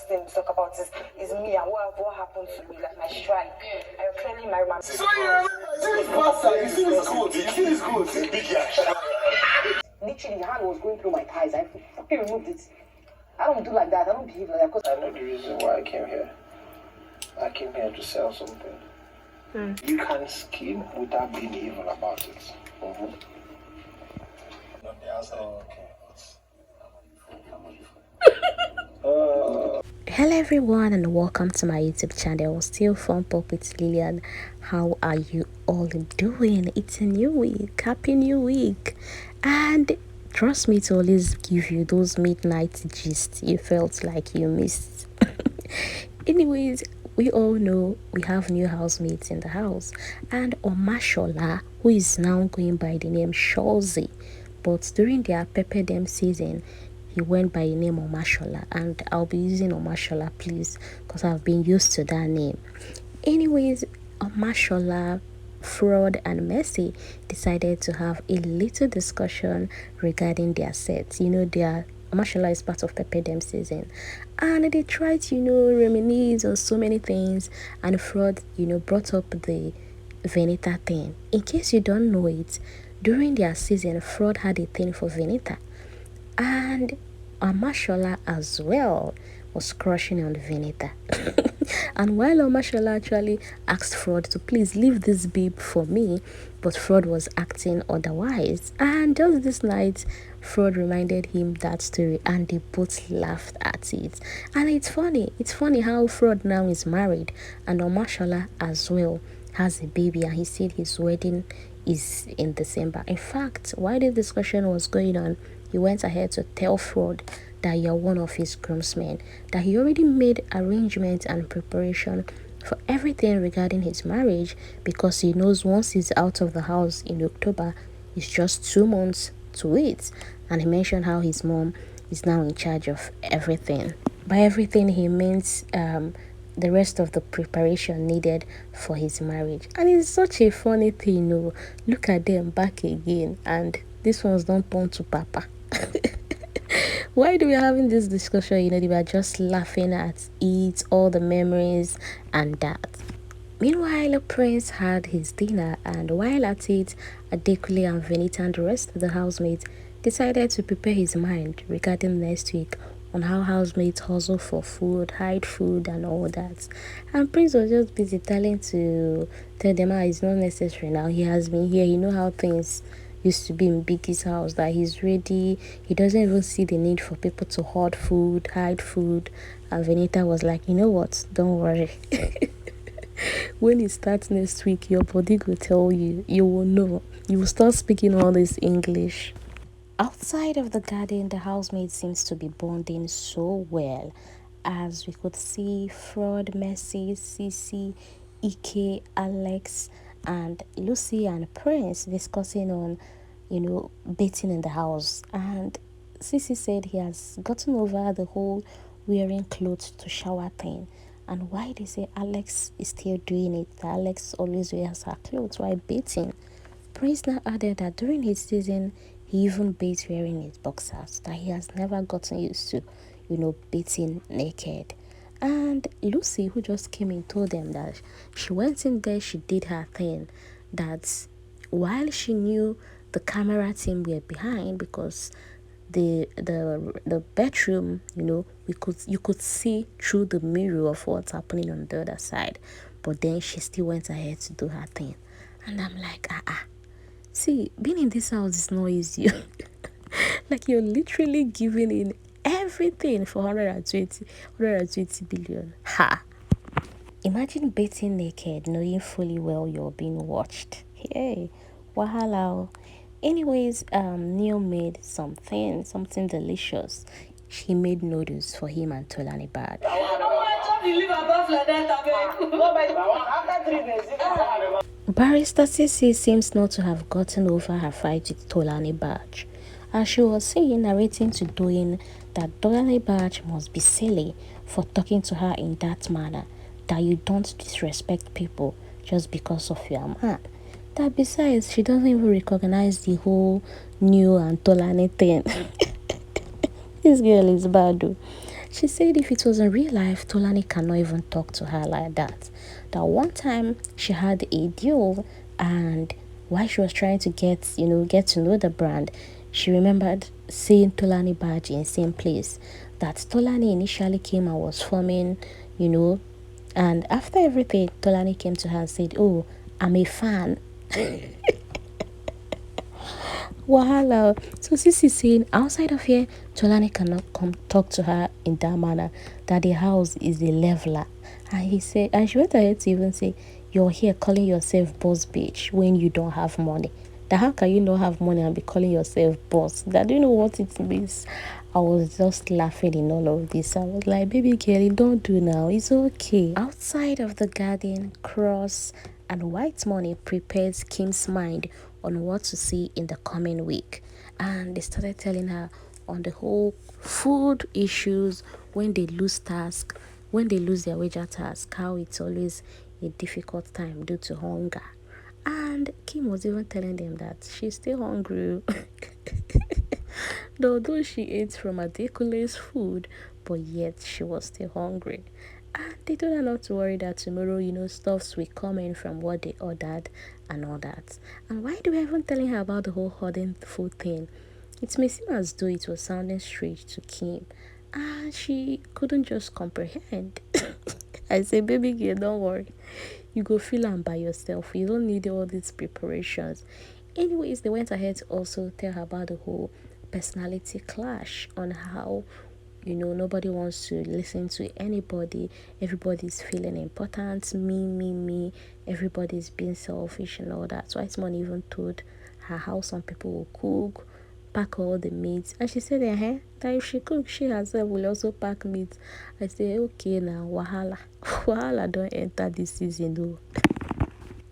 first thing to talk about is me and what happened to me, like my strike. I clearly my man. So you see this good? You see this good? Big yash. Literally, the hand was going through my thighs. I fucking removed it. I don't do like that. I don't behave like that. Cause I know the reason why I came here. I came here to sell something. You can scheme without being evil about it. Not the answer. Okay. Hello everyone and welcome to my YouTube channel. Still Fun Pop with Lillian. How are you all doing? It's a new week. Happy new week. And trust me to always give you those midnight gist you felt like you missed. Anyways, we all know we have new housemates in the house, and Omashola, who is now going by the name Shozi, but during their Pepper Dem season he went by the name Omashola, and I'll be using Omashola please because I've been used to that name. Anyways, Omashola, Fraud and Mercy decided to have a little discussion regarding their sets. You know, their Omashola is part of Pepper Dem season, and they tried to, reminisce on so many things, and Fraud, brought up the Venita thing. In case you don't know it, during their season, Fraud had a thing for Venita, and Omashola as well was crushing on Venita. And while Omashola actually asked Fraud to please leave this babe for me, but Fraud was acting otherwise. And just this night, Fraud reminded him that story, and they both laughed at it. And it's funny how Fraud now is married, and Omashola as well has a baby, and he said his wedding is in December. In fact, while the discussion was going on, he went ahead to tell Fraud that you're one of his groomsmen, that he already made arrangements and preparation for everything regarding his marriage, because he knows once he's out of the house in October, it's just 2 months to wait. And he mentioned how his mom is now in charge of everything. By everything, he means the rest of the preparation needed for his marriage. And it's such a funny thing, look at them back again, and this one's don't turn to papa. Why do we having this discussion? They were just laughing at it, all the memories and that. Meanwhile, Prince had his dinner, and while at it, Adekule and Venita and the rest of the housemates decided to prepare his mind regarding next week on how housemates hustle for food, hide food and all that. And Prince was just busy tell them how it's not necessary now. He has been here, you know how things used to be in Biggie's house, that he's ready. He doesn't even see the need for people to hoard food, hide food. And Venita was like, you know what, don't worry. When it starts next week, your body will tell you, you will know. You will start speaking all this English. Outside of the garden, the housemaid seems to be bonding so well, as we could see Fraud, Mercy, Sisi, Ike, Alex, and Lucy and Prince discussing on, bathing in the house. And Sisi said he has gotten over the whole wearing clothes to shower thing. And why they say Alex is still doing it, that Alex always wears her clothes while bathing. Prince now added that during his season, he even bathes wearing his boxers, that he has never gotten used to, bathing naked. And Lucy, who just came in, told them that she went in there, she did her thing, that while she knew the camera team were behind, because the bedroom, you could see through the mirror of what's happening on the other side, but then she still went ahead to do her thing. And I'm like, see, being in this house is not easy. Like, you're literally giving in everything for 120 billion. Ha! Imagine bathing naked, knowing fully well you're being watched. Hey, wahala. Anyways, Neil made something delicious. She made noodles for him and Tolani Bad. Barrister Ceec seems not to have gotten over her fight with Tolani Badge, as she was saying, narrating to Doyin that Tolani Badge must be silly for talking to her in that manner, that you don't disrespect people just because of your man. That besides, she doesn't even recognize the whole new and Tolani thing. This girl is bad though. She said if it was in real life, Tolani cannot even talk to her like that. That one time she had a deal, and while she was trying to get to know the brand, she remembered seeing Tolani badge in same place. That Tolani initially came and was forming, you know, and after everything, Tolani came to her and said, "Oh, I'm a fan." Wahala. So Sisi saying outside of here, Tolani cannot come talk to her in that manner. That the house is a leveler. And he said, and she went ahead to even say, "You're here calling yourself boss bitch when you don't have money. That how can you not have money and be calling yourself boss? That do you know what it means?" I was just laughing in all of this. I was like, "Baby girl, don't do now. It's okay." Outside of the garden, Cross and White Money prepares Kim's mind on what to see in the coming week. And they started telling her on the whole food issues when they lose task, when they lose their wager task, how it's always a difficult time due to hunger. And Kim was even telling them that she's still hungry. Although she ate from ridiculous food, but yet she was still hungry. And they told her not to worry that tomorrow, stuffs will come in from what they ordered and all that. And why do we even telling her about the whole hoarding food thing? It may seem as though it was sounding strange to Kim, and she couldn't just comprehend. I say, "Baby girl, don't worry. You go feel am by yourself. You don't need all these preparations." Anyways, they went ahead to also tell her about the whole personality clash on how nobody wants to listen to anybody. Everybody's feeling important. Me. Everybody's being selfish and all that. So White Money even told her how some people will cook, pack all the meat, and she said, that if she cook, she herself will also pack meat. I say, okay, now wahala, wahala don't enter this season though.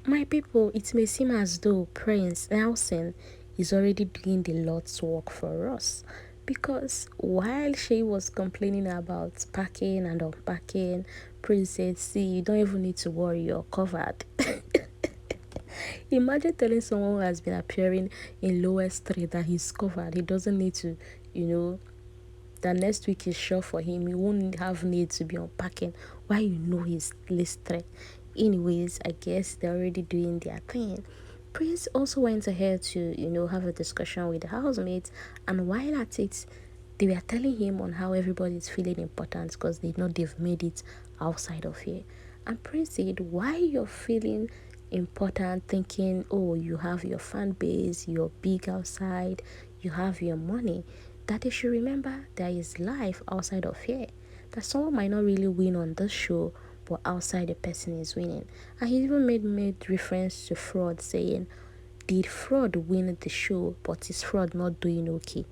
My people, it may seem as though Prince Nelson is already doing the Lord's work for us, because while she was complaining about packing and unpacking, Prince said, "See, you don't even need to worry, you're covered." Imagine telling someone who has been appearing in lowest three that he's covered. He doesn't need to, that next week is sure for him. He won't have need to be unpacking. Why he's list three? Anyways, I guess they're already doing their thing. Prince also went ahead to, have a discussion with the housemates, and while at it, they were telling him on how everybody's feeling important because they know they've made it outside of here. And Prince said, "Why you're feeling important, thinking, oh, you have your fan base, you're big outside, you have your money, that they should remember there is life outside of here. That someone might not really win on this show, but outside the person is winning." And he even made reference to fraud, saying, "Did fraud win the show, but is fraud not doing okay?"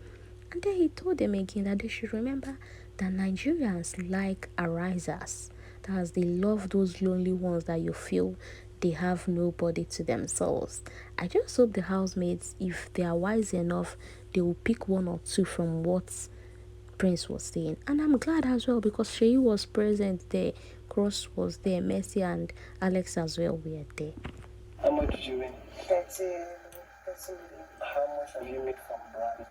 And then he told them again that they should remember that Nigerians like arisers. That is, they love those lonely ones that you feel they have nobody to themselves. I just hope the housemates, if they are wise enough, they will pick one or two from what Prince was saying. And I'm glad as well because Seyi was present there, Cross was there, Mercy and Alex as well were there. How much did you win? 30 million. How much have you made from brands?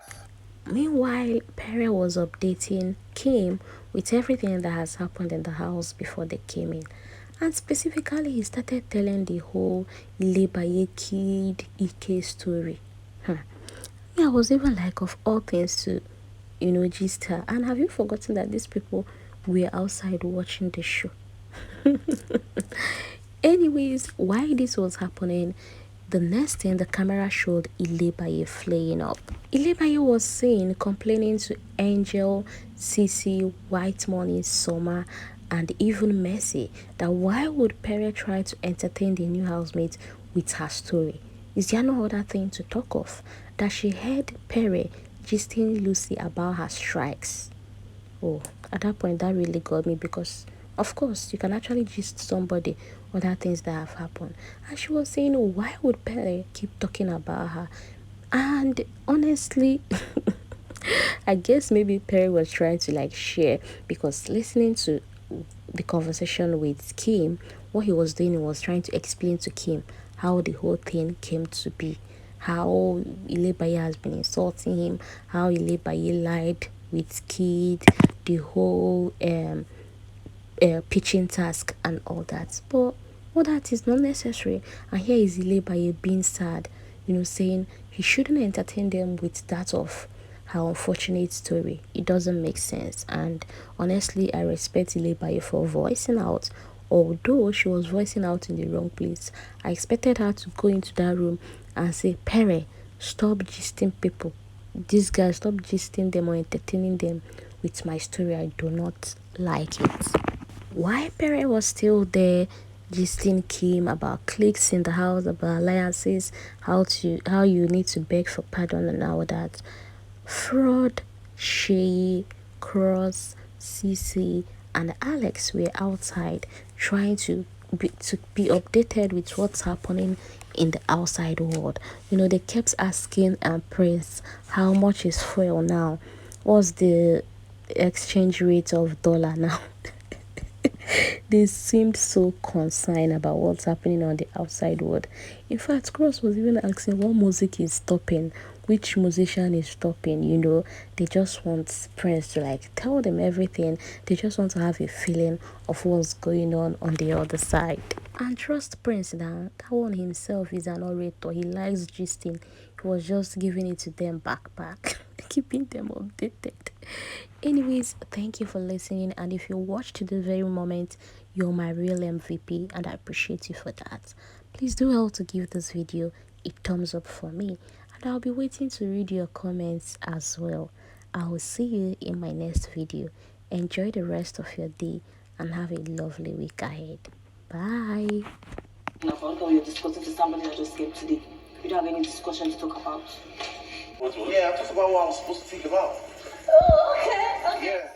Meanwhile, Pere was updating Kim with everything that has happened in the house before they came in. And specifically, he started telling the whole Ilebaye kid Ike story. Yeah, I was even like, of all things to, gist her. And have you forgotten that these people were outside watching the show? Anyways, while this was happening, the next thing the camera showed Ilebaye flaying up. Ilebaye was seen complaining to Angel, Sisi, White Money, Soma, and even Mercy that why would Pere try to entertain the new housemate with her story? Is there no other thing to talk of? That she heard Pere gisting Lucy about her strikes. Oh, at that point, that really got me because, of course, you can actually gist somebody other things that have happened. And she was saying, oh, why would Pere keep talking about her? And honestly, I guess maybe Pere was trying to share, because listening to the conversation with Kim, what he was doing was trying to explain to Kim how the whole thing came to be, how Ilebaye has been insulting him, how Ilebaye lied with Kid the whole pitching task and all that. But all that is not necessary. And here is Ilebaye being sad, saying he shouldn't entertain them with that of her unfortunate story. It doesn't make sense. And honestly, I respect Ilebaye for voicing out. Although she was voicing out in the wrong place, I expected her to go into that room and say, Pere, stop gisting people. These guys, stop gisting them or entertaining them with my story. I do not like it. Why Pere was still there, gisting came about cliques in the house, about alliances, how you need to beg for pardon and all that. Fraud, Seyi, Cross, Ceec, and Alex were outside trying to be updated with what's happening in the outside world. They kept asking Prince, how much is fuel now? What's the exchange rate of dollar now? They seemed so concerned about what's happening on the outside world. In fact, Cross was even asking what music is stopping, which musician is stopping. They just want Prince to tell them everything. They just want to have a feeling of what's going on the other side. And trust Prince now, that one himself is an orator. He likes gisting. He was just giving it to them back, keeping them updated. Anyways, thank you for listening, and if you watched to this very moment, you're my real MVP and I appreciate you for that. Please do help to give this video a thumbs up for me, and I'll be waiting to read your comments as well. I will see you in my next video. Enjoy the rest of your day and have a lovely week ahead. Bye. You're discussing to somebody that just came today. You don't have any discussion to talk about. Yeah, I talked about what I was supposed to think about. Oh, okay. Yeah.